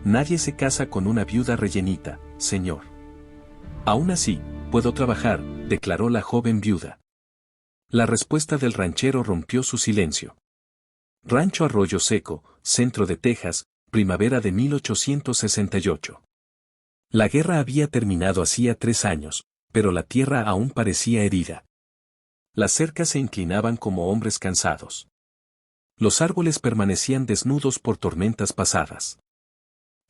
Nadie se casa con una viuda rellenita, señor. Aún así, puedo trabajar, declaró la joven viuda. La respuesta del ranchero rompió su silencio. Rancho Arroyo Seco, centro de Texas, primavera de 1868. La guerra había terminado hacía 3 años, pero la tierra aún parecía herida. Las cercas se inclinaban como hombres cansados. Los árboles permanecían desnudos por tormentas pasadas.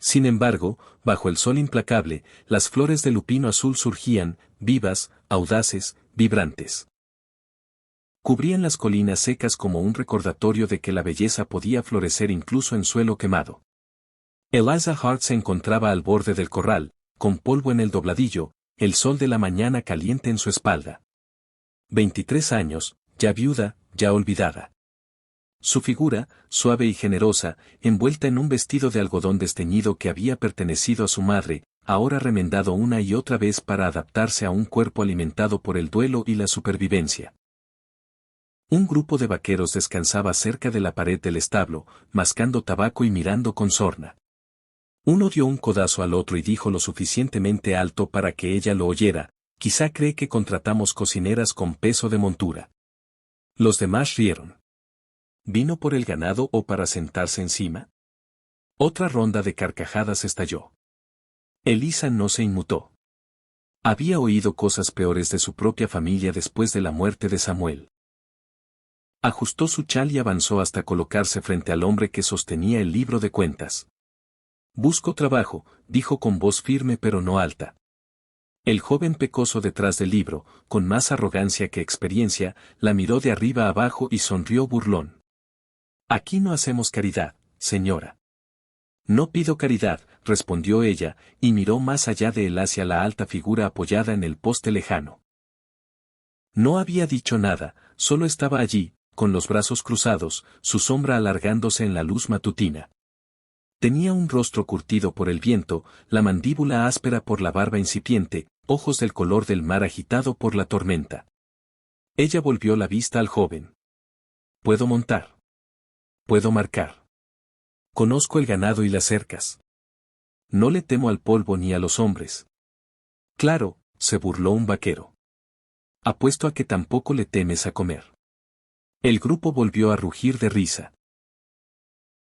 Sin embargo, bajo el sol implacable, las flores de lupino azul surgían, vivas, audaces, vibrantes. Cubrían las colinas secas como un recordatorio de que la belleza podía florecer incluso en suelo quemado. Eliza Hart se encontraba al borde del corral, con polvo en el dobladillo, el sol de la mañana caliente en su espalda. 23 años, ya viuda, ya olvidada. Su figura, suave y generosa, envuelta en un vestido de algodón desteñido que había pertenecido a su madre, ahora remendado una y otra vez para adaptarse a un cuerpo alimentado por el duelo y la supervivencia. Un grupo de vaqueros descansaba cerca de la pared del establo, mascando tabaco y mirando con sorna. Uno dio un codazo al otro y dijo lo suficientemente alto para que ella lo oyera: quizá cree que contratamos cocineras con peso de montura. Los demás rieron. ¿Vino por el ganado o para sentarse encima? Otra ronda de carcajadas estalló. Eliza no se inmutó. Había oído cosas peores de su propia familia después de la muerte de Samuel. Ajustó su chal y avanzó hasta colocarse frente al hombre que sostenía el libro de cuentas. «Busco trabajo», dijo con voz firme pero no alta. El joven pecoso detrás del libro, con más arrogancia que experiencia, la miró de arriba abajo y sonrió burlón. «Aquí no hacemos caridad, señora». «No pido caridad», respondió ella, y miró más allá de él hacia la alta figura apoyada en el poste lejano. No había dicho nada, solo estaba allí, con los brazos cruzados, su sombra alargándose en la luz matutina. Tenía un rostro curtido por el viento, la mandíbula áspera por la barba incipiente, ojos del color del mar agitado por la tormenta. Ella volvió la vista al joven. «Puedo montar. Puedo marcar. Conozco el ganado y las cercas. No le temo al polvo ni a los hombres». «Claro», se burló un vaquero. «Apuesto a que tampoco le temes a comer». El grupo volvió a rugir de risa.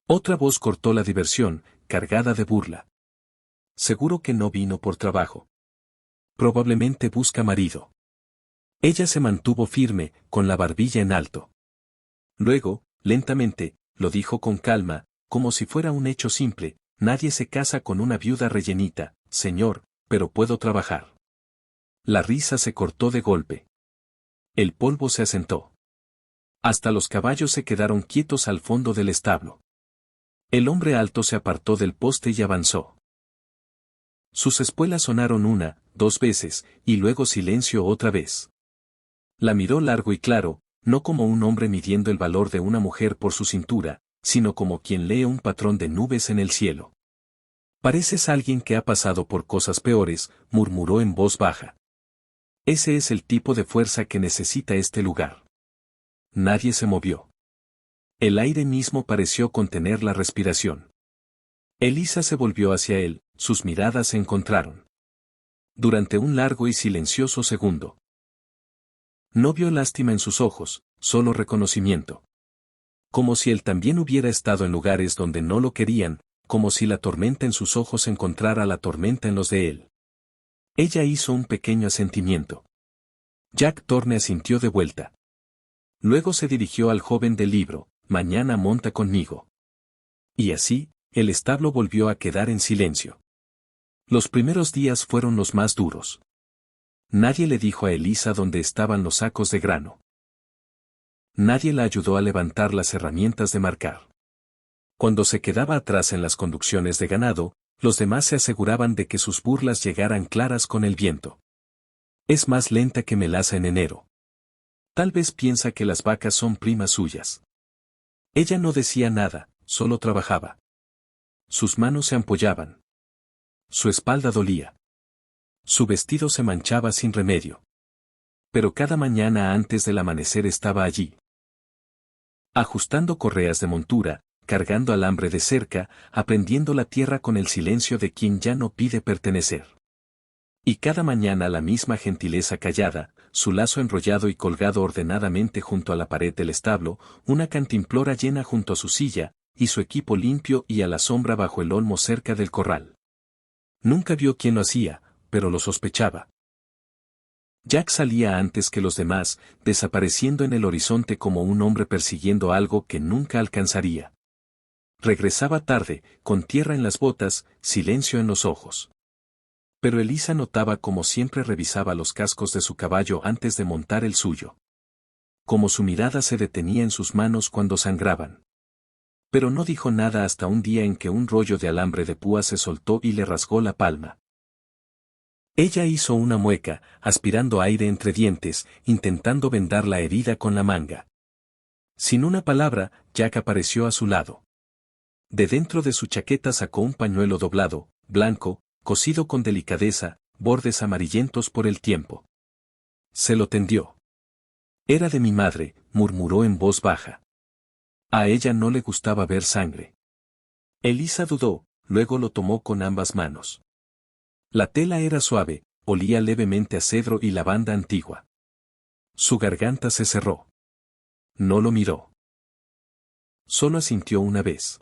Otra voz cortó la diversión, cargada de burla. «Seguro que no vino por trabajo. Probablemente busca marido». Ella se mantuvo firme, con la barbilla en alto. Luego, lentamente, lo dijo con calma, como si fuera un hecho simple: «Nadie se casa con una viuda rellenita, señor, pero puedo trabajar». La risa se cortó de golpe. El polvo se asentó. Hasta los caballos se quedaron quietos al fondo del establo. El hombre alto se apartó del poste y avanzó. Sus espuelas sonaron 1, 2 veces, y luego silencio otra vez. La miró largo y claro, no como un hombre midiendo el valor de una mujer por su cintura, sino como quien lee un patrón de nubes en el cielo. «Pareces alguien que ha pasado por cosas peores», murmuró en voz baja. «Ese es el tipo de fuerza que necesita este lugar». Nadie se movió. El aire mismo pareció contener la respiración. Eliza se volvió hacia él, sus miradas se encontraron. Durante un largo y silencioso segundo. No vio lástima en sus ojos, solo reconocimiento. Como si él también hubiera estado en lugares donde no lo querían, como si la tormenta en sus ojos encontrara la tormenta en los de él. Ella hizo un pequeño asentimiento. Jack Thorne asintió de vuelta. Luego se dirigió al joven del libro: «Mañana monta conmigo». Y así, el establo volvió a quedar en silencio. Los primeros días fueron los más duros. Nadie le dijo a Eliza dónde estaban los sacos de grano. Nadie la ayudó a levantar las herramientas de marcar. Cuando se quedaba atrás en las conducciones de ganado, los demás se aseguraban de que sus burlas llegaran claras con el viento. «Es más lenta que melaza en enero. Tal vez piensa que las vacas son primas suyas». Ella no decía nada, solo trabajaba. Sus manos se ampollaban. Su espalda dolía. Su vestido se manchaba sin remedio. Pero cada mañana antes del amanecer estaba allí. Ajustando correas de montura, cargando alambre de cerca, aprendiendo la tierra con el silencio de quien ya no pide pertenecer. Y cada mañana la misma gentileza callada, su lazo enrollado y colgado ordenadamente junto a la pared del establo, una cantimplora llena junto a su silla, y su equipo limpio y a la sombra bajo el olmo cerca del corral. Nunca vio quién lo hacía, pero lo sospechaba. Jack salía antes que los demás, desapareciendo en el horizonte como un hombre persiguiendo algo que nunca alcanzaría. Regresaba tarde, con tierra en las botas, silencio en los ojos. Pero Elisa notaba como siempre revisaba los cascos de su caballo antes de montar el suyo. Como su mirada se detenía en sus manos cuando sangraban. Pero no dijo nada hasta un día en que un rollo de alambre de púa se soltó y le rasgó la palma. Ella hizo una mueca, aspirando aire entre dientes, intentando vendar la herida con la manga. Sin una palabra, Jack apareció a su lado. De dentro de su chaqueta sacó un pañuelo doblado, blanco, cosido con delicadeza, bordes amarillentos por el tiempo. Se lo tendió. Era de mi madre, murmuró en voz baja. A ella no le gustaba ver sangre. Elisa dudó, luego lo tomó con ambas manos. La tela era suave, olía levemente a cedro y lavanda antigua. Su garganta se cerró. No lo miró. Solo asintió una vez.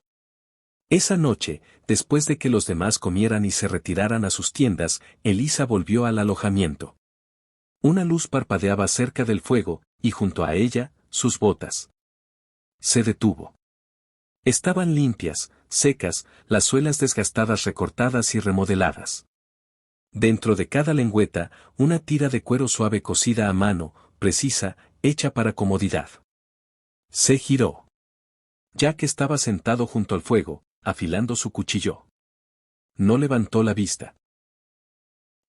Esa noche, después de que los demás comieran y se retiraran a sus tiendas, Elisa volvió al alojamiento. Una luz parpadeaba cerca del fuego, y junto a ella, sus botas. Se detuvo. Estaban limpias, secas, las suelas desgastadas recortadas y remodeladas. Dentro de cada lengüeta, una tira de cuero suave cosida a mano, precisa, hecha para comodidad. Se giró. Jack estaba sentado junto al fuego, afilando su cuchillo. No levantó la vista.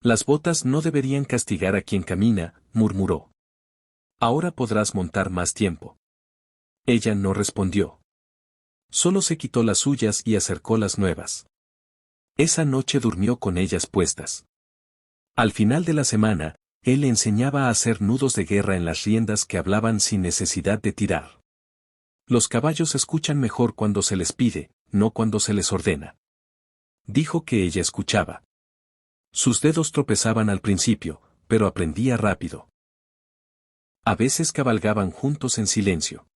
Las botas no deberían castigar a quien camina, murmuró. Ahora podrás montar más tiempo. Ella no respondió. Solo se quitó las suyas y acercó las nuevas. Esa noche durmió con ellas puestas. Al final de la semana, él le enseñaba a hacer nudos de guerra en las riendas que hablaban sin necesidad de tirar. Los caballos escuchan mejor cuando se les pide, no cuando se les ordena. Dijo que ella escuchaba. Sus dedos tropezaban al principio, pero aprendía rápido. A veces cabalgaban juntos en silencio.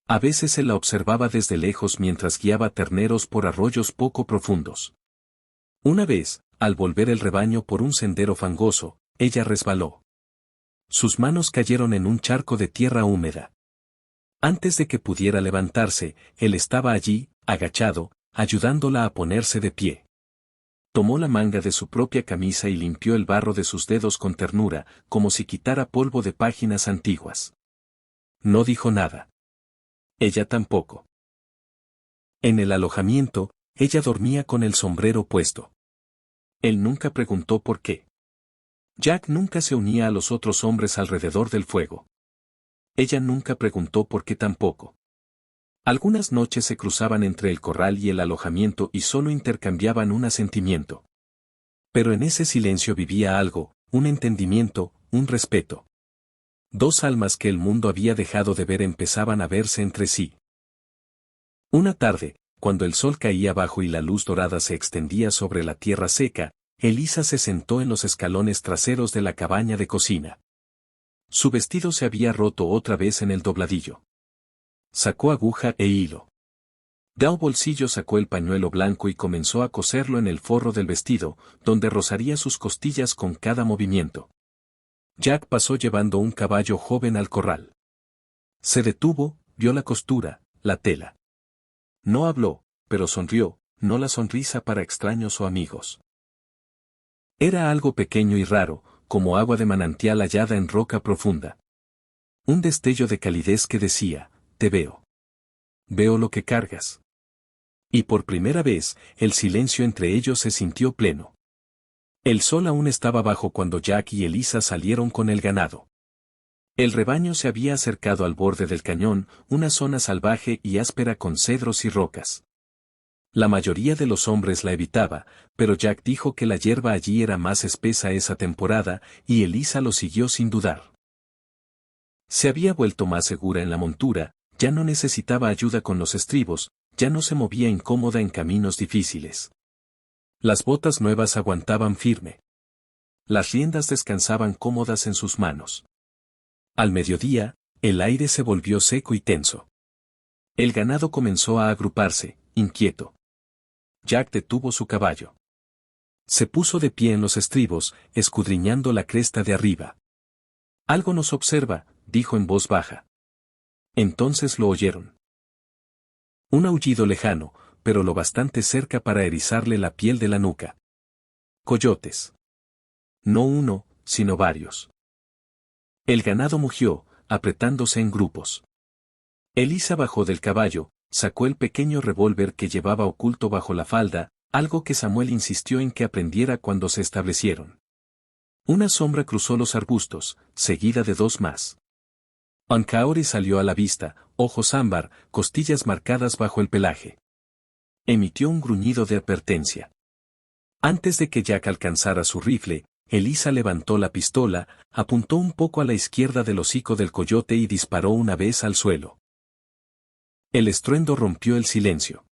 A veces él la observaba desde lejos mientras guiaba terneros por arroyos poco profundos. Una vez, al volver el rebaño por un sendero fangoso, ella resbaló. Sus manos cayeron en un charco de tierra húmeda. Antes de que pudiera levantarse, él estaba allí, agachado, ayudándola a ponerse de pie. Tomó la manga de su propia camisa y limpió el barro de sus dedos con ternura, como si quitara polvo de páginas antiguas. No dijo nada. Ella tampoco. En el alojamiento, ella dormía con el sombrero puesto. Él nunca preguntó por qué. Jack nunca se unía a los otros hombres alrededor del fuego. Ella nunca preguntó por qué tampoco. Algunas noches se cruzaban entre el corral y el alojamiento y solo intercambiaban un asentimiento. Pero en ese silencio vivía algo, un entendimiento, un respeto. Dos almas que el mundo había dejado de ver empezaban a verse entre sí. Una tarde, cuando el sol caía bajo y la luz dorada se extendía sobre la tierra seca, Elisa se sentó en los escalones traseros de la cabaña de cocina. Su vestido se había roto otra vez en el dobladillo. Sacó aguja e hilo. De un bolsillo sacó el pañuelo blanco y comenzó a coserlo en el forro del vestido, donde rozaría sus costillas con cada movimiento. Jack pasó llevando un caballo joven al corral. Se detuvo, vio la costura, la tela. No habló, pero sonrió, no la sonrisa para extraños o amigos. Era algo pequeño y raro, como agua de manantial hallada en roca profunda. Un destello de calidez que decía, te veo. Veo lo que cargas. Y por primera vez, el silencio entre ellos se sintió pleno. El sol aún estaba bajo cuando Jack y Elisa salieron con el ganado. El rebaño se había acercado al borde del cañón, una zona salvaje y áspera con cedros y rocas. La mayoría de los hombres la evitaba, pero Jack dijo que la hierba allí era más espesa esa temporada, y Elisa lo siguió sin dudar. Se había vuelto más segura en la montura, ya no necesitaba ayuda con los estribos, ya no se movía incómoda en caminos difíciles. Las botas nuevas aguantaban firme. Las riendas descansaban cómodas en sus manos. Al mediodía, el aire se volvió seco y tenso. El ganado comenzó a agruparse, inquieto. Jack detuvo su caballo. Se puso de pie en los estribos, escudriñando la cresta de arriba. Algo nos observa, dijo en voz baja. Entonces lo oyeron. Un aullido lejano, pero lo bastante cerca para erizarle la piel de la nuca. Coyotes. No uno, sino varios. El ganado mugió, apretándose en grupos. Elisa bajó del caballo, sacó el pequeño revólver que llevaba oculto bajo la falda, algo que Samuel insistió en que aprendiera cuando se establecieron. Una sombra cruzó los arbustos, seguida de dos más. Ancaori salió a la vista, ojos ámbar, costillas marcadas bajo el pelaje. Emitió un gruñido de advertencia. Antes de que Jack alcanzara su rifle, Elisa levantó la pistola, apuntó un poco a la izquierda del hocico del coyote y disparó una vez al suelo. El estruendo rompió el silencio.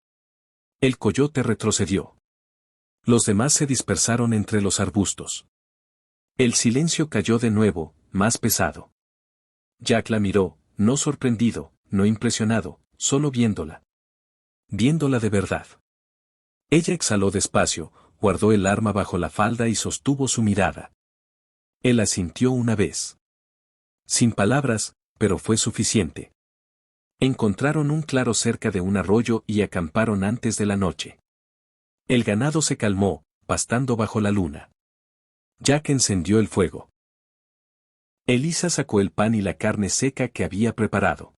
El coyote retrocedió. Los demás se dispersaron entre los arbustos. El silencio cayó de nuevo, más pesado. Jack la miró, no sorprendido, no impresionado, solo viéndola. Viéndola de verdad. Ella exhaló despacio, guardó el arma bajo la falda y sostuvo su mirada. Él asintió una vez. Sin palabras, pero fue suficiente. Encontraron un claro cerca de un arroyo y acamparon antes de la noche. El ganado se calmó, pastando bajo la luna. Jack encendió el fuego. Elisa sacó el pan y la carne seca que había preparado.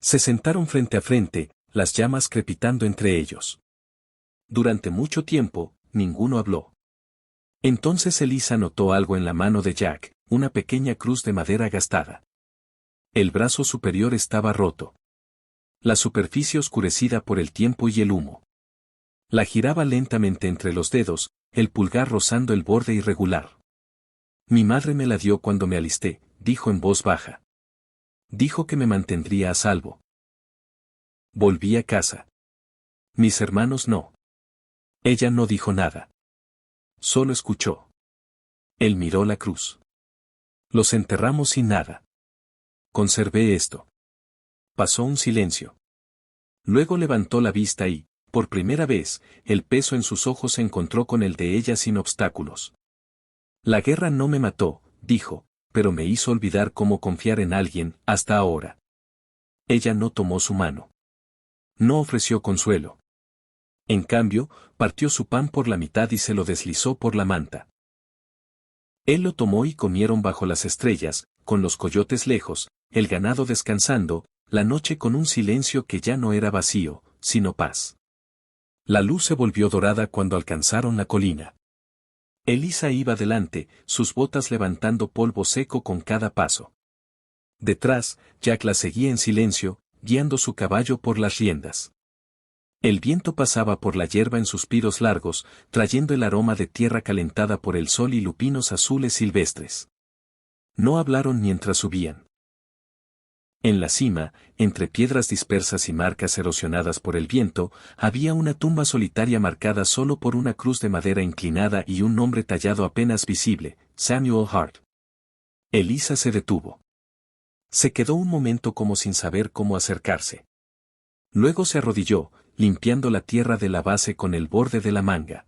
Se sentaron frente a frente, las llamas crepitando entre ellos. Durante mucho tiempo, ninguno habló. Entonces Elisa notó algo en la mano de Jack, una pequeña cruz de madera gastada. El brazo superior estaba roto. La superficie oscurecida por el tiempo y el humo. La giraba lentamente entre los dedos, el pulgar rozando el borde irregular. Mi madre me la dio cuando me alisté, dijo en voz baja. Dijo que me mantendría a salvo. Volví a casa. Mis hermanos no. Ella no dijo nada. Solo escuchó. Él miró la cruz. Los enterramos sin nada. Conservé esto. Pasó un silencio. Luego levantó la vista y, por primera vez, el peso en sus ojos se encontró con el de ella sin obstáculos. La guerra no me mató, dijo, pero me hizo olvidar cómo confiar en alguien, hasta ahora. Ella no tomó su mano. No ofreció consuelo. En cambio, partió su pan por la mitad y se lo deslizó por la manta. Él lo tomó y comieron bajo las estrellas, con los coyotes lejos, el ganado descansando, la noche con un silencio que ya no era vacío, sino paz. La luz se volvió dorada cuando alcanzaron la colina. Elisa iba delante, sus botas levantando polvo seco con cada paso. Detrás, Jack la seguía en silencio, guiando su caballo por las riendas. El viento pasaba por la hierba en suspiros largos, trayendo el aroma de tierra calentada por el sol y lupinos azules silvestres. No hablaron mientras subían. En la cima, entre piedras dispersas y marcas erosionadas por el viento, había una tumba solitaria marcada solo por una cruz de madera inclinada y un nombre tallado apenas visible, Samuel Hart. Elisa se detuvo. Se quedó un momento como sin saber cómo acercarse. Luego se arrodilló, limpiando la tierra de la base con el borde de la manga.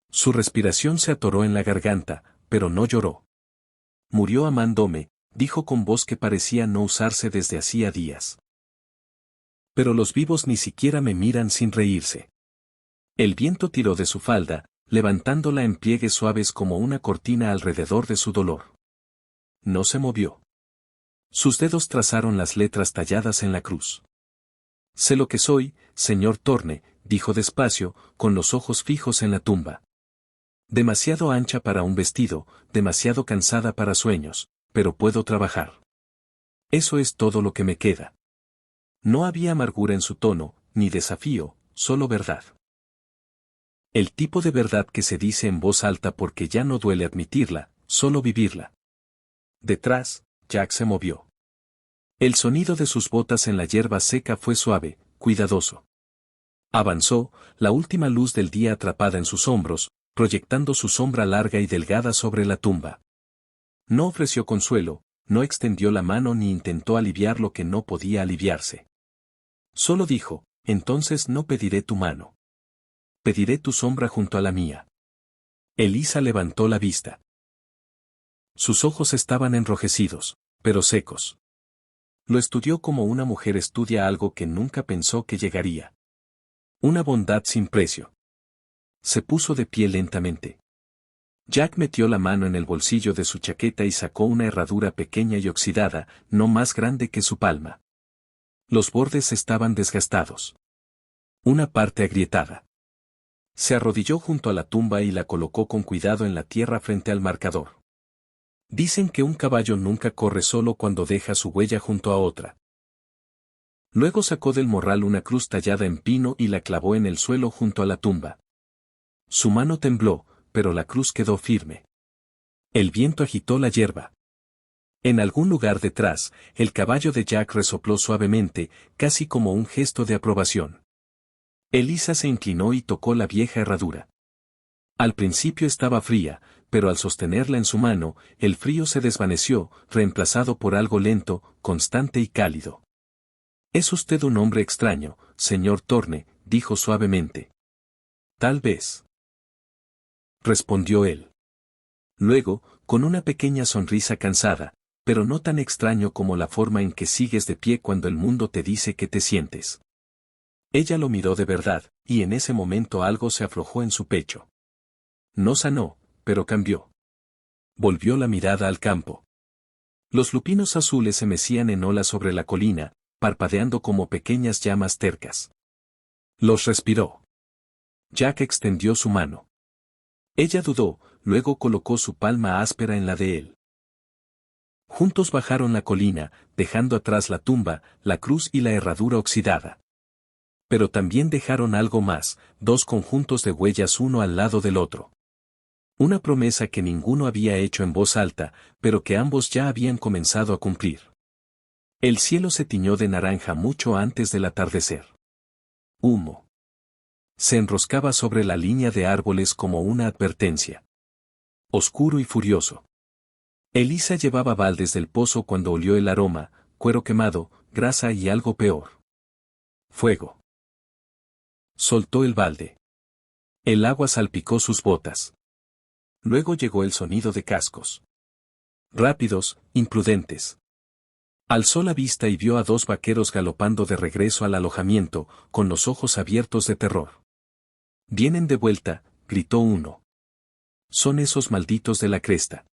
Su respiración se atoró en la garganta, pero no lloró. Murió amándome, dijo con voz que parecía no usarse desde hacía días. Pero los vivos ni siquiera me miran sin reírse. El viento tiró de su falda, levantándola en pliegues suaves como una cortina alrededor de su dolor. No se movió. Sus dedos trazaron las letras talladas en la cruz. Sé lo que soy, señor Thorne, dijo despacio, con los ojos fijos en la tumba. Demasiado ancha para un vestido, demasiado cansada para sueños, pero puedo trabajar. Eso es todo lo que me queda. No había amargura en su tono, ni desafío, solo verdad. El tipo de verdad que se dice en voz alta porque ya no duele admitirla, solo vivirla. Detrás, Jack se movió. El sonido de sus botas en la hierba seca fue suave, cuidadoso. Avanzó, la última luz del día atrapada en sus hombros, proyectando su sombra larga y delgada sobre la tumba. No ofreció consuelo, no extendió la mano ni intentó aliviar lo que no podía aliviarse. Solo dijo, entonces no pediré tu mano. Pediré tu sombra junto a la mía. Elisa levantó la vista. Sus ojos estaban enrojecidos, pero secos. Lo estudió como una mujer estudia algo que nunca pensó que llegaría. Una bondad sin precio. Se puso de pie lentamente. Jack metió la mano en el bolsillo de su chaqueta y sacó una herradura pequeña y oxidada, no más grande que su palma. Los bordes estaban desgastados. Una parte agrietada. Se arrodilló junto a la tumba y la colocó con cuidado en la tierra frente al marcador. Dicen que un caballo nunca corre solo cuando deja su huella junto a otra. Luego sacó del morral una cruz tallada en pino y la clavó en el suelo junto a la tumba. Su mano tembló, pero la cruz quedó firme. El viento agitó la hierba. En algún lugar detrás, el caballo de Jack resopló suavemente, casi como un gesto de aprobación. Elisa se inclinó y tocó la vieja herradura. Al principio estaba fría, pero al sostenerla en su mano, el frío se desvaneció, reemplazado por algo lento, constante y cálido. «Es usted un hombre extraño, señor Thorne», dijo suavemente. «Tal vez», respondió él. Luego, con una pequeña sonrisa cansada, «pero no tan extraño como la forma en que sigues de pie cuando el mundo te dice que te sientes». Ella lo miró de verdad, y en ese momento algo se aflojó en su pecho. No sanó, pero cambió. Volvió la mirada al campo. Los lupinos azules se mecían en olas sobre la colina, parpadeando como pequeñas llamas tercas. Los respiró. Jack extendió su mano. Ella dudó, luego colocó su palma áspera en la de él. Juntos bajaron la colina, dejando atrás la tumba, la cruz y la herradura oxidada. Pero también dejaron algo más, 2 conjuntos de huellas uno al lado del otro. Una promesa que ninguno había hecho en voz alta, pero que ambos ya habían comenzado a cumplir. El cielo se tiñó de naranja mucho antes del atardecer. Humo. Se enroscaba sobre la línea de árboles como una advertencia. Oscuro y furioso. Elisa llevaba baldes del pozo cuando olió el aroma, cuero quemado, grasa y algo peor. Fuego. Soltó el balde. El agua salpicó sus botas. Luego llegó el sonido de cascos. Rápidos, imprudentes. Alzó la vista y vio a 2 vaqueros galopando de regreso al alojamiento, con los ojos abiertos de terror. «Vienen de vuelta», gritó uno. «Son esos malditos de la cresta».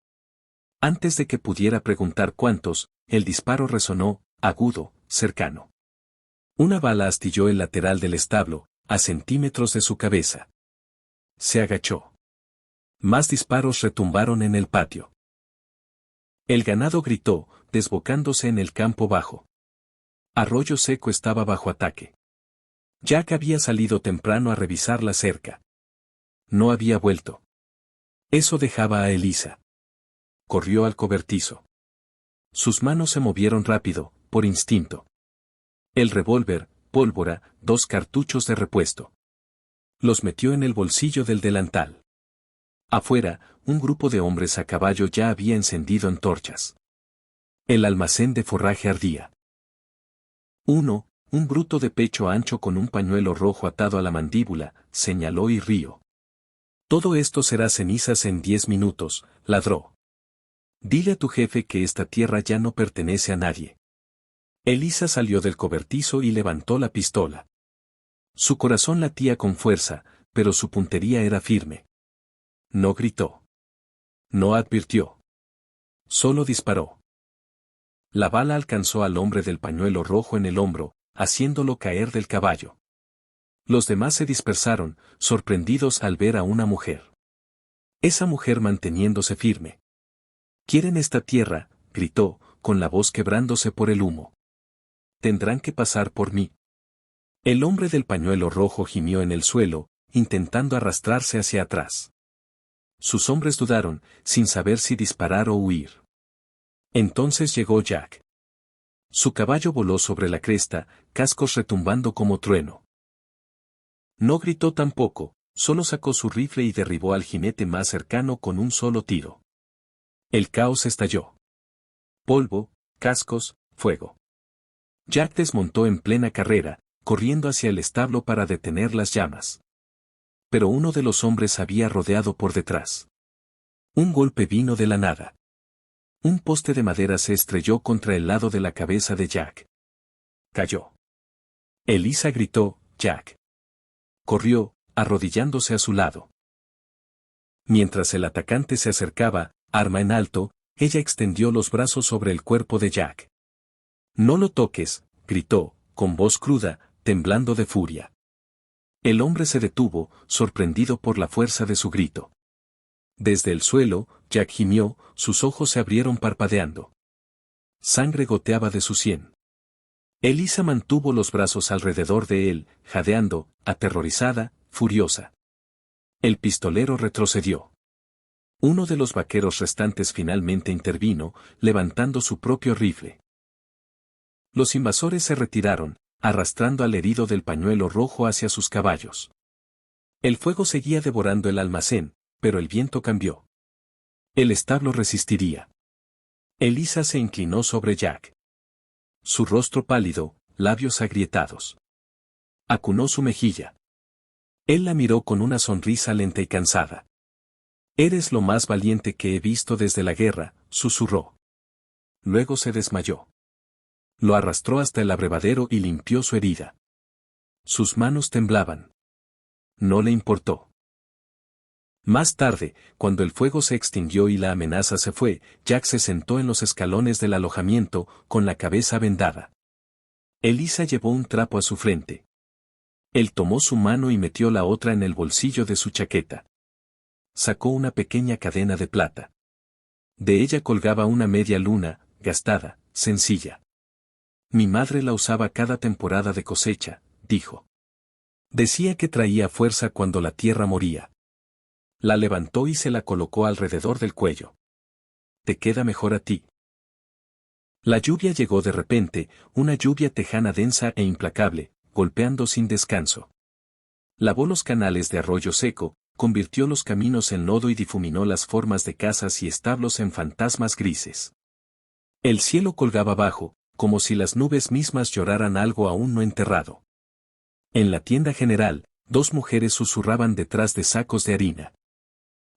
Antes de que pudiera preguntar cuántos, el disparo resonó, agudo, cercano. Una bala astilló el lateral del establo, a centímetros de su cabeza. Se agachó. Más disparos retumbaron en el patio. El ganado gritó, desbocándose en el campo bajo. Arroyo Seco estaba bajo ataque. Jack había salido temprano a revisar la cerca. No había vuelto. Eso dejaba a Elisa. Corrió al cobertizo. Sus manos se movieron rápido, por instinto. El revólver, pólvora, 2 cartuchos de repuesto. Los metió en el bolsillo del delantal. Afuera, un grupo de hombres a caballo ya había encendido antorchas. El almacén de forraje ardía. Uno, un bruto de pecho ancho con un pañuelo rojo atado a la mandíbula, señaló y rió. «Todo esto será cenizas en 10 minutos», ladró. «Dile a tu jefe que esta tierra ya no pertenece a nadie». Elisa salió del cobertizo y levantó la pistola. Su corazón latía con fuerza, pero su puntería era firme. No gritó. No advirtió. Solo disparó. La bala alcanzó al hombre del pañuelo rojo en el hombro, haciéndolo caer del caballo. Los demás se dispersaron, sorprendidos al ver a una mujer. Esa mujer manteniéndose firme. «Quieren esta tierra», gritó, con la voz quebrándose por el humo. «Tendrán que pasar por mí». El hombre del pañuelo rojo gimió en el suelo, intentando arrastrarse hacia atrás. Sus hombres dudaron, sin saber si disparar o huir. Entonces llegó Jack. Su caballo voló sobre la cresta, cascos retumbando como trueno. No gritó tampoco, solo sacó su rifle y derribó al jinete más cercano con un solo tiro. El caos estalló. Polvo, cascos, fuego. Jack desmontó en plena carrera, corriendo hacia el establo para detener las llamas. Pero uno de los hombres había rodeado por detrás. Un golpe vino de la nada. Un poste de madera se estrelló contra el lado de la cabeza de Jack. Cayó. Elisa gritó, Jack. Corrió, arrodillándose a su lado. Mientras el atacante se acercaba, arma en alto, ella extendió los brazos sobre el cuerpo de Jack. No lo toques, gritó, con voz cruda, temblando de furia. El hombre se detuvo, sorprendido por la fuerza de su grito. Desde el suelo, Jack gimió, sus ojos se abrieron parpadeando. Sangre goteaba de su sien. Elisa mantuvo los brazos alrededor de él, jadeando, aterrorizada, furiosa. El pistolero retrocedió. Uno de los vaqueros restantes finalmente intervino, levantando su propio rifle. Los invasores se retiraron, arrastrando al herido del pañuelo rojo hacia sus caballos. El fuego seguía devorando el almacén, pero el viento cambió. El establo resistiría. Elisa se inclinó sobre Jack. Su rostro pálido, labios agrietados. Acunó su mejilla. Él la miró con una sonrisa lenta y cansada. Eres lo más valiente que he visto desde la guerra, susurró. Luego se desmayó. Lo arrastró hasta el abrevadero y limpió su herida. Sus manos temblaban. No le importó. Más tarde, cuando el fuego se extinguió y la amenaza se fue, Jack se sentó en los escalones del alojamiento, con la cabeza vendada. Elisa llevó un trapo a su frente. Él tomó su mano y metió la otra en el bolsillo de su chaqueta. Sacó una pequeña cadena de plata. De ella colgaba una media luna, gastada, sencilla. Mi madre la usaba cada temporada de cosecha, dijo. Decía que traía fuerza cuando la tierra moría. La levantó y se la colocó alrededor del cuello. Te queda mejor a ti. La lluvia llegó de repente, una lluvia tejana densa e implacable, golpeando sin descanso. Lavó los canales de arroyo seco, convirtió los caminos en lodo y difuminó las formas de casas y establos en fantasmas grises. El cielo colgaba bajo, como si las nubes mismas lloraran algo aún no enterrado. En la tienda general, dos mujeres susurraban detrás de sacos de harina.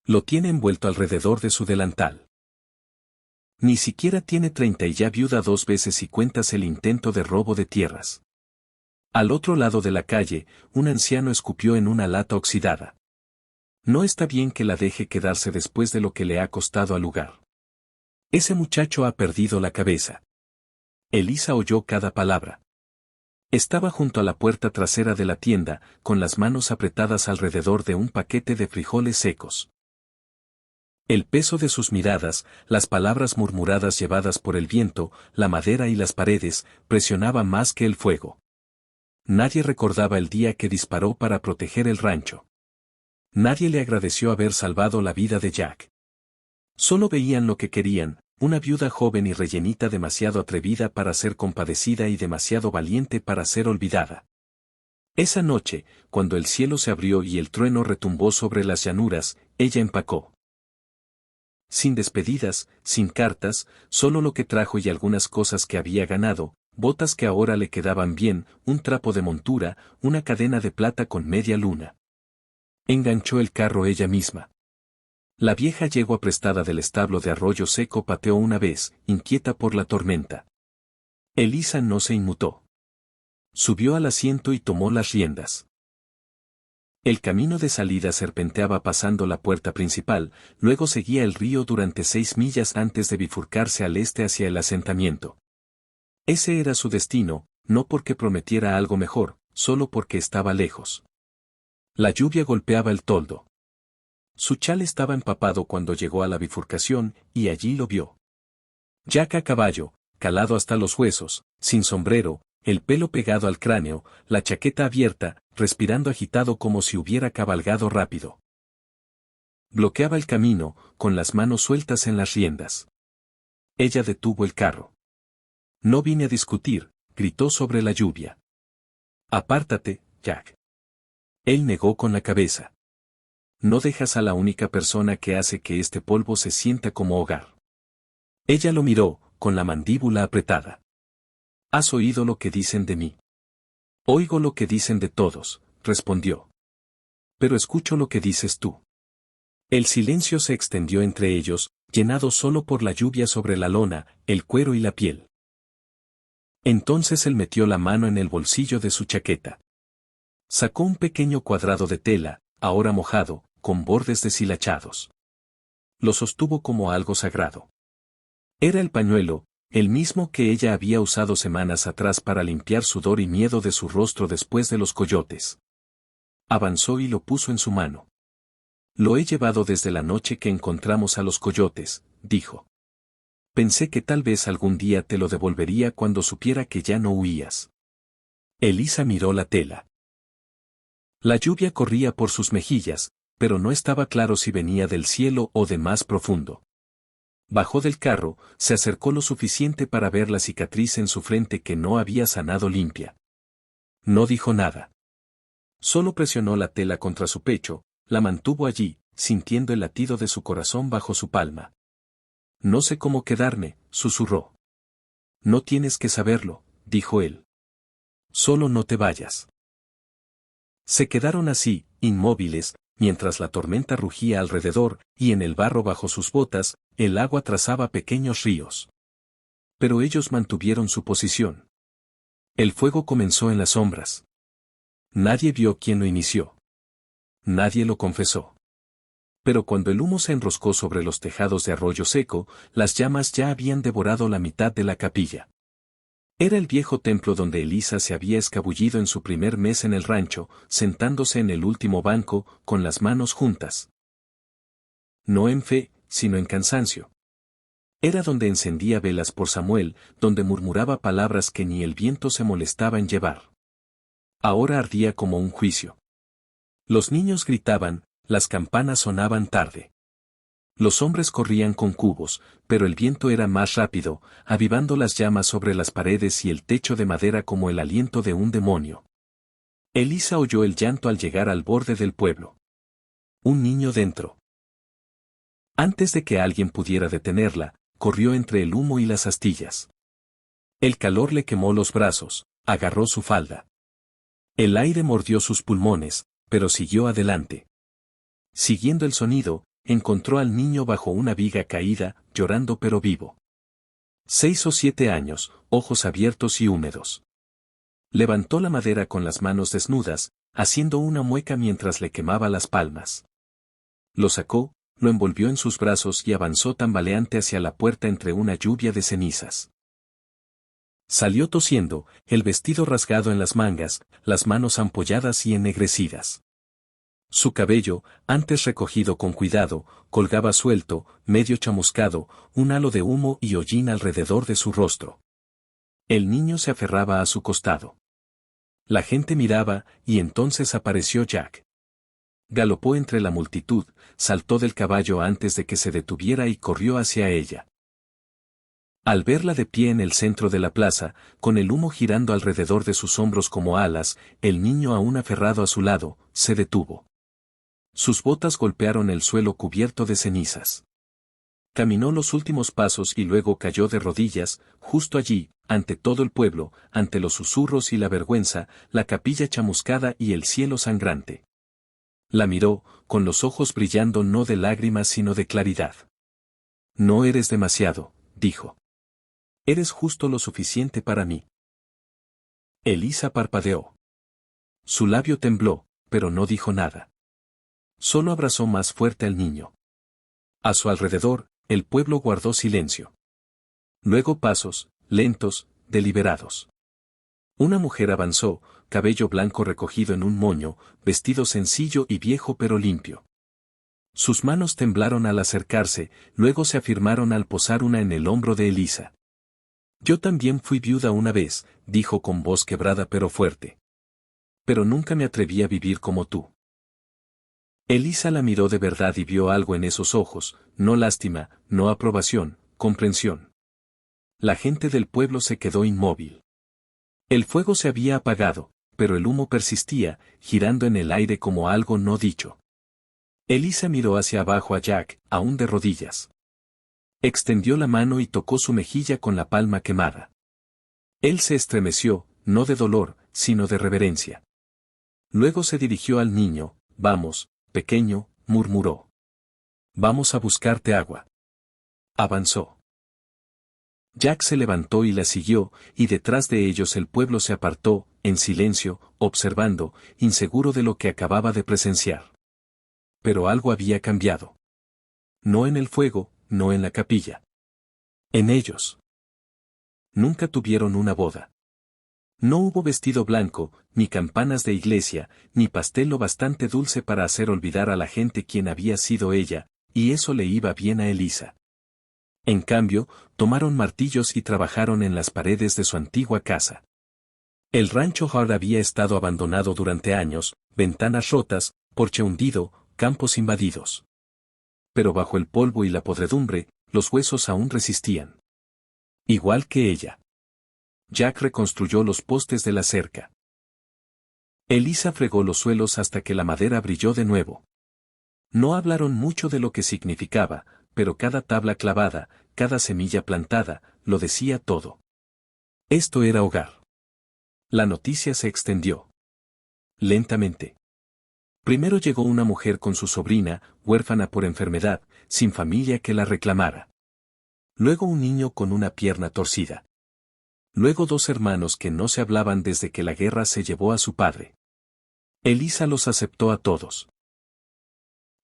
Lo tiene envuelto alrededor de su delantal. Ni siquiera tiene 30 y ya viuda 2 veces si cuentas el intento de robo de tierras. Al otro lado de la calle, un anciano escupió en una lata oxidada. No está bien que la deje quedarse después de lo que le ha costado al lugar. Ese muchacho ha perdido la cabeza. Elisa oyó cada palabra. Estaba junto a la puerta trasera de la tienda, con las manos apretadas alrededor de un paquete de frijoles secos. El peso de sus miradas, las palabras murmuradas llevadas por el viento, la madera y las paredes, presionaba más que el fuego. Nadie recordaba el día que disparó para proteger el rancho. Nadie le agradeció haber salvado la vida de Jack. Solo veían lo que querían, una viuda joven y rellenita demasiado atrevida para ser compadecida y demasiado valiente para ser olvidada. Esa noche, cuando el cielo se abrió y el trueno retumbó sobre las llanuras, ella empacó. Sin despedidas, sin cartas, solo lo que trajo y algunas cosas que había ganado, botas que ahora le quedaban bien, un trapo de montura, una cadena de plata con media luna. Enganchó el carro ella misma. La vieja yegua prestada del establo de Arroyo Seco pateó una vez, inquieta por la tormenta. Elisa no se inmutó. Subió al asiento y tomó las riendas. El camino de salida serpenteaba pasando la puerta principal, luego seguía el río durante 6 millas antes de bifurcarse al este hacia el asentamiento. Ese era su destino, no porque prometiera algo mejor, solo porque estaba lejos. La lluvia golpeaba el toldo. Su chal estaba empapado cuando llegó a la bifurcación, y allí lo vio. Jack a caballo, calado hasta los huesos, sin sombrero, el pelo pegado al cráneo, la chaqueta abierta, respirando agitado como si hubiera cabalgado rápido. Bloqueaba el camino, con las manos sueltas en las riendas. Ella detuvo el carro. No vine a discutir, gritó sobre la lluvia. Apártate, Jack. Él negó con la cabeza. No dejas a la única persona que hace que este polvo se sienta como hogar. Ella lo miró, con la mandíbula apretada. ¿Has oído lo que dicen de mí? Oigo lo que dicen de todos, respondió. Pero escucho lo que dices tú. El silencio se extendió entre ellos, llenado solo por la lluvia sobre la lona, el cuero y la piel. Entonces él metió la mano en el bolsillo de su chaqueta. Sacó un pequeño cuadrado de tela, ahora mojado, con bordes deshilachados. Lo sostuvo como algo sagrado. Era el pañuelo, el mismo que ella había usado semanas atrás para limpiar sudor y miedo de su rostro después de los coyotes. Avanzó y lo puso en su mano. Lo he llevado desde la noche que encontramos a los coyotes, dijo. Pensé que tal vez algún día te lo devolvería cuando supiera que ya no huías. Elisa miró la tela. La lluvia corría por sus mejillas, pero no estaba claro si venía del cielo o de más profundo. Bajó del carro, se acercó lo suficiente para ver la cicatriz en su frente que no había sanado limpia. No dijo nada. Solo presionó la tela contra su pecho, la mantuvo allí, sintiendo el latido de su corazón bajo su palma. No sé cómo quedarme, susurró. No tienes que saberlo, dijo él. Solo no te vayas. Se quedaron así, inmóviles, mientras la tormenta rugía alrededor, y en el barro bajo sus botas, el agua trazaba pequeños ríos. Pero ellos mantuvieron su posición. El fuego comenzó en las sombras. Nadie vio quién lo inició. Nadie lo confesó. Pero cuando el humo se enroscó sobre los tejados de Arroyo Seco, las llamas ya habían devorado la mitad de la capilla. Era el viejo templo donde Elisa se había escabullido en su primer mes en el rancho, sentándose en el último banco, con las manos juntas. No en fe, sino en cansancio. Era donde encendía velas por Samuel, donde murmuraba palabras que ni el viento se molestaba en llevar. Ahora ardía como un juicio. Los niños gritaban, las campanas sonaban tarde. Los hombres corrían con cubos, pero el viento era más rápido, avivando las llamas sobre las paredes y el techo de madera como el aliento de un demonio. Elisa oyó el llanto al llegar al borde del pueblo. Un niño dentro. Antes de que alguien pudiera detenerla, corrió entre el humo y las astillas. El calor le quemó los brazos, agarró su falda. El aire mordió sus pulmones, pero siguió adelante. Siguiendo el sonido, encontró al niño bajo una viga caída, llorando pero vivo. 6 o 7 años, ojos abiertos y húmedos. Levantó la madera con las manos desnudas, haciendo una mueca mientras le quemaba las palmas. Lo sacó, lo envolvió en sus brazos y avanzó tambaleante hacia la puerta entre una lluvia de cenizas. Salió tosiendo, el vestido rasgado en las mangas, las manos ampolladas y ennegrecidas. Su cabello, antes recogido con cuidado, colgaba suelto, medio chamuscado, un halo de humo y hollín alrededor de su rostro. El niño se aferraba a su costado. La gente miraba, y entonces apareció Jack. Galopó entre la multitud, saltó del caballo antes de que se detuviera y corrió hacia ella. Al verla de pie en el centro de la plaza, con el humo girando alrededor de sus hombros como alas, el niño aún aferrado a su lado, se detuvo. Sus botas golpearon el suelo cubierto de cenizas. Caminó los últimos pasos y luego cayó de rodillas, justo allí, ante todo el pueblo, ante los susurros y la vergüenza, la capilla chamuscada y el cielo sangrante. La miró, con los ojos brillando no de lágrimas sino de claridad. No eres demasiado, dijo. Eres justo lo suficiente para mí. Elisa parpadeó. Su labio tembló, pero no dijo nada. Solo abrazó más fuerte al niño. A su alrededor, el pueblo guardó silencio. Luego pasos, lentos, deliberados. Una mujer avanzó, cabello blanco recogido en un moño, vestido sencillo y viejo pero limpio. Sus manos temblaron al acercarse, luego se afirmaron al posar una en el hombro de Elisa. Yo también fui viuda una vez, dijo con voz quebrada pero fuerte. Pero nunca me atreví a vivir como tú. Elisa la miró de verdad y vio algo en esos ojos, no lástima, no aprobación, comprensión. La gente del pueblo se quedó inmóvil. El fuego se había apagado, pero el humo persistía, girando en el aire como algo no dicho. Elisa miró hacia abajo a Jack, aún de rodillas. Extendió la mano y tocó su mejilla con la palma quemada. Él se estremeció, no de dolor, sino de reverencia. Luego se dirigió al niño. Vamos, pequeño, murmuró. Vamos a buscarte agua. Avanzó. Jack se levantó y la siguió, y detrás de ellos el pueblo se apartó, en silencio, observando, inseguro de lo que acababa de presenciar. Pero algo había cambiado. No en el fuego, no en la capilla. En ellos. Nunca tuvieron una boda. No hubo vestido blanco, ni campanas de iglesia, ni pastel lo bastante dulce para hacer olvidar a la gente quién había sido ella, y eso le iba bien a Elisa. En cambio, tomaron martillos y trabajaron en las paredes de su antigua casa. El rancho Hard había estado abandonado durante años, ventanas rotas, porche hundido, campos invadidos. Pero bajo el polvo y la podredumbre, los huesos aún resistían. Igual que ella. Jack reconstruyó los postes de la cerca. Elisa fregó los suelos hasta que la madera brilló de nuevo. No hablaron mucho de lo que significaba, pero cada tabla clavada, cada semilla plantada, lo decía todo. Esto era hogar. La noticia se extendió. Lentamente. Primero llegó una mujer con su sobrina, huérfana por enfermedad, sin familia que la reclamara. Luego un niño con una pierna torcida. Luego 2 hermanos que no se hablaban desde que la guerra se llevó a su padre. Elisa los aceptó a todos.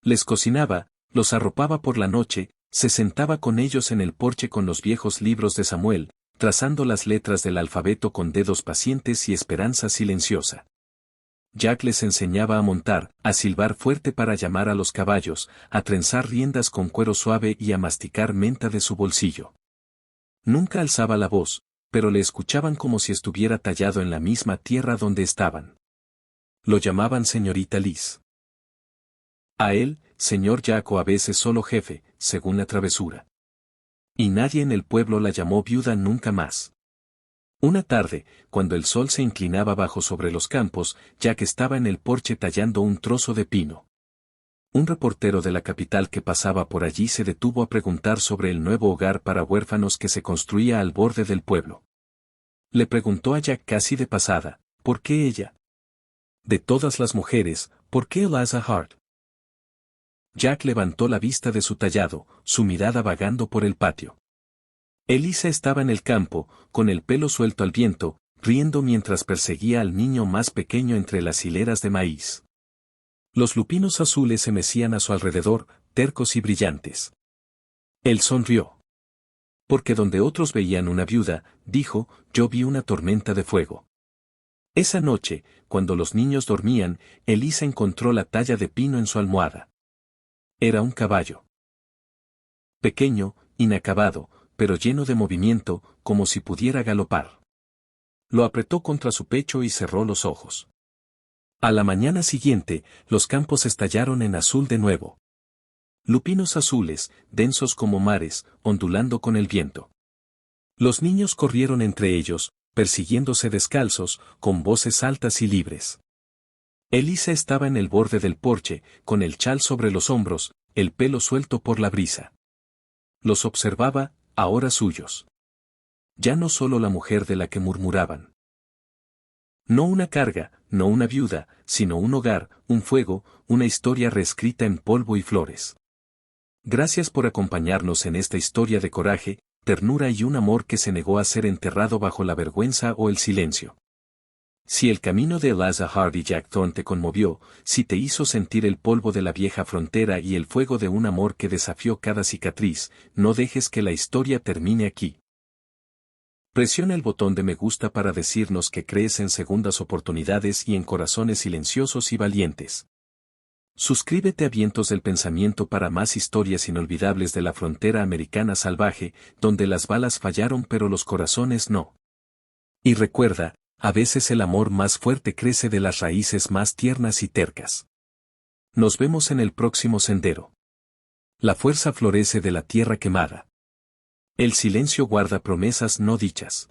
Les cocinaba, los arropaba por la noche, se sentaba con ellos en el porche con los viejos libros de Samuel, trazando las letras del alfabeto con dedos pacientes y esperanza silenciosa. Jack les enseñaba a montar, a silbar fuerte para llamar a los caballos, a trenzar riendas con cuero suave y a masticar menta de su bolsillo. Nunca alzaba la voz, pero le escuchaban como si estuviera tallado en la misma tierra donde estaban. Lo llamaban señorita Liz. A él, señor Jack o a veces solo jefe, según la travesura. Y nadie en el pueblo la llamó viuda nunca más. Una tarde, cuando el sol se inclinaba bajo sobre los campos, Jack estaba en el porche tallando un trozo de pino. Un reportero de la capital que pasaba por allí se detuvo a preguntar sobre el nuevo hogar para huérfanos que se construía al borde del pueblo. Le preguntó a Jack casi de pasada, ¿por qué ella? De todas las mujeres, ¿por qué Eliza Hart? Jack levantó la vista de su tallado, su mirada vagando por el patio. Elisa estaba en el campo, con el pelo suelto al viento, riendo mientras perseguía al niño más pequeño entre las hileras de maíz. Los lupinos azules se mecían a su alrededor, tercos y brillantes. Él sonrió. Porque donde otros veían una viuda, dijo, yo vi una tormenta de fuego. Esa noche, cuando los niños dormían, Elisa encontró la talla de pino en su almohada. Era un caballo. Pequeño, inacabado, pero lleno de movimiento, como si pudiera galopar. Lo apretó contra su pecho y cerró los ojos. A la mañana siguiente, los campos estallaron en azul de nuevo. Lupinos azules, densos como mares, ondulando con el viento. Los niños corrieron entre ellos, persiguiéndose descalzos, con voces altas y libres. Elisa estaba en el borde del porche, con el chal sobre los hombros, el pelo suelto por la brisa. Los observaba, ahora suyos. Ya no solo la mujer de la que murmuraban. No una carga, no una viuda, sino un hogar, un fuego, una historia reescrita en polvo y flores. Gracias por acompañarnos en esta historia de coraje, ternura y un amor que se negó a ser enterrado bajo la vergüenza o el silencio. Si el camino de Eliza Hart y Jack Thorne te conmovió, si te hizo sentir el polvo de la vieja frontera y el fuego de un amor que desafió cada cicatriz, no dejes que la historia termine aquí. Presiona el botón de me gusta para decirnos que crees en segundas oportunidades y en corazones silenciosos y valientes. Suscríbete a Vientos del Pensamiento para más historias inolvidables de la frontera americana salvaje, donde las balas fallaron pero los corazones no. Y recuerda, a veces el amor más fuerte crece de las raíces más tiernas y tercas. Nos vemos en el próximo sendero. La fuerza florece de la tierra quemada. El silencio guarda promesas no dichas.